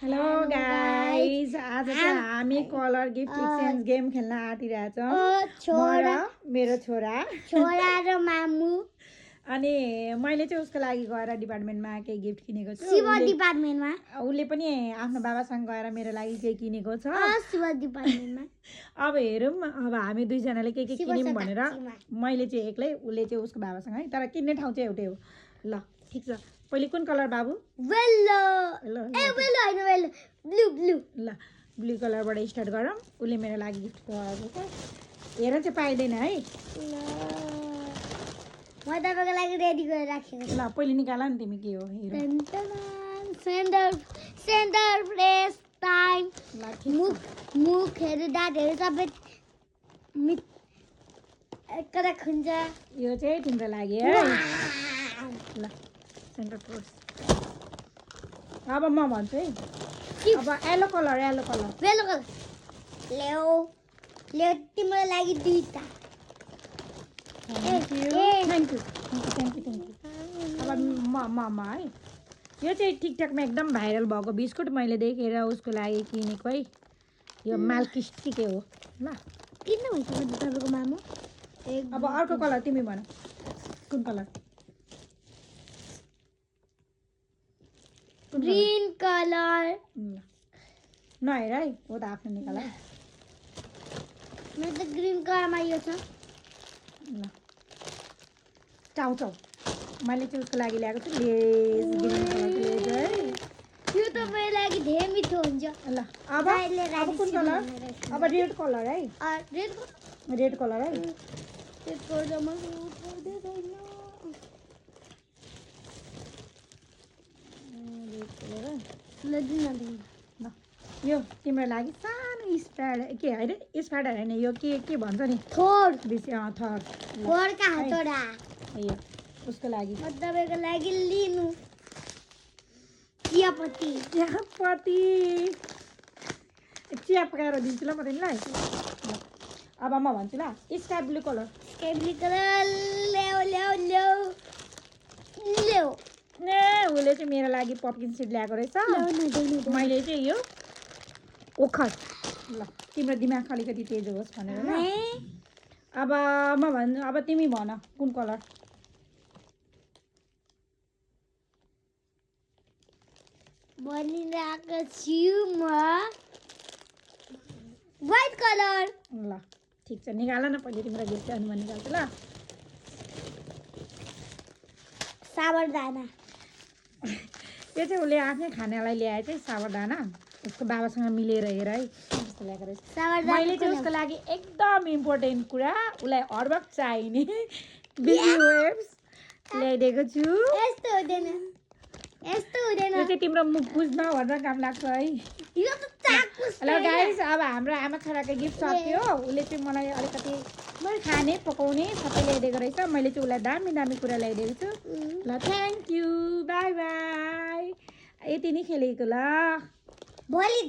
hello guys आज चाहिँ हामी कलर गिफ्ट एक्सचेन्ज गेम खेल्न आँटिरहेछौँ म र मेरो छोरा र मामु अनि मैले चाहिँ उसको लागि गएर डिपार्टमेन्टमा केही गिफ्ट किनेको छु शिव डिपार्टमेन्टमा उसले पनि आफ्नो बाबासँग गएर मेरो लागि केही किनेको छ शिव डिपार्टमेन्टमा अब हेरौँ अब हामी दुईजनाले के किन्यौँ भनेर मैले चाहिँ एक्लै उसले चाहिँ उसको बाबासँग है तर किन्ने ठाउँ चाहिँ एउटै हो ल ठिक छ पहिले कुन कलर बाबु वेल्लो ए वेल्लो हैन वेल्लो ब्लू ब्लू ल ब्लू कलरबाट स्टार्ट गरौँ उसले मेरो लागि गिफ्ट गरेको छ हेर चाहिँ पाइँदैन है म तपाईको लागि रेडी गरेर राखेको छु ल पहिले निकाल नि तिमी के हो हेर सेन्टर प्लेस टाइम ल ठिक छ मुखहरू दाँतहरू सबै एकरा खुन्छ यो चाहिँ तिम्रो लागि है ल सेन्टर प्लेस अब म भन्छु है अब येलो कलर वेल्लो कलर ल्याउ तिम्रो लागि दुईटा थ्याङ्क यू अब म है यो चाहिँ टिकटकमा एकदम भाइरल भएको बिस्कुट मैले देखेर उसको लागि किनेको है यो माल्किस्टी के हो ल किन भन्छ तपाईँको मामु अब अर्को कलर तिमी भन कुन कलर ग्रीन कलर नहेर है हो त आफ्नो निकाल है मेरो त ग्रीन कलरमा यो छ ल चाउ चाउ मैले चाहिँ उसको लागि ल्याएको छु लेज ग्रिन कलरको लेज है यो त मेरो लागि धेरै मिठो हुन्छ ल अब कुन कलर अब रेड कलर है रेड कलर है ल यो तिम्रो लागि सानो स्प्याड के होइन स्प्याडर होइन यो के भन्छ नि थोर बेसी थर थोरका हतोडा यो उसको लागि म तपाईँको लागि लिनु चियापत्ती चिया पकाएर दिन्छु ल म तिमीलाई अब म भन्छु ल स्काई ब्लू कलर ल्याउ उसले चाहिँ मेरो लागि पम्किन सिड ल्याएको रहेछ मैले चाहिँ यो ओखर ल तिम्रो दिमाग अलिकति तेज होस् भनेर ल अब म भन्छु अब तिमी भन कुन कलर भनिरहेको छु म व्हाइट कलर ल ठिक छ निकाल न पहिले तिम्रो गिफ्ट अनि म निकाल्छु ल साबरदाना यो चाहिँ उसले आफ्नै खानालाई ल्याए चाहिँ साबरदाना उसको बाबासँग मिलेर हेर है कस्तो ल्याएको रहेछ मैले चाहिँ उसको लागि एकदम इम्पोर्टेन्ट कुरा उसलाई हर वक्त चाहिने बेबी वेब्स ल्याइदिएको छु यस्तो हुँदैन यो चाहिँ तिम्रो मुख बुझ्न भनेर काम लाग्छ है यो त चाकु ल गाइस अब हाम्रो आमा छोराको गिफ्ट सक्यो उसले चाहिँ मलाई अलिकति खाने पकाउने सबै ल्याइदिएको रहेछ मैले चाहिँ उसलाई दामी दामी कुरा ल्याइदिएको छु ल थ्याङ्क यू बाई बाई यति नै खेलेको ल भोलि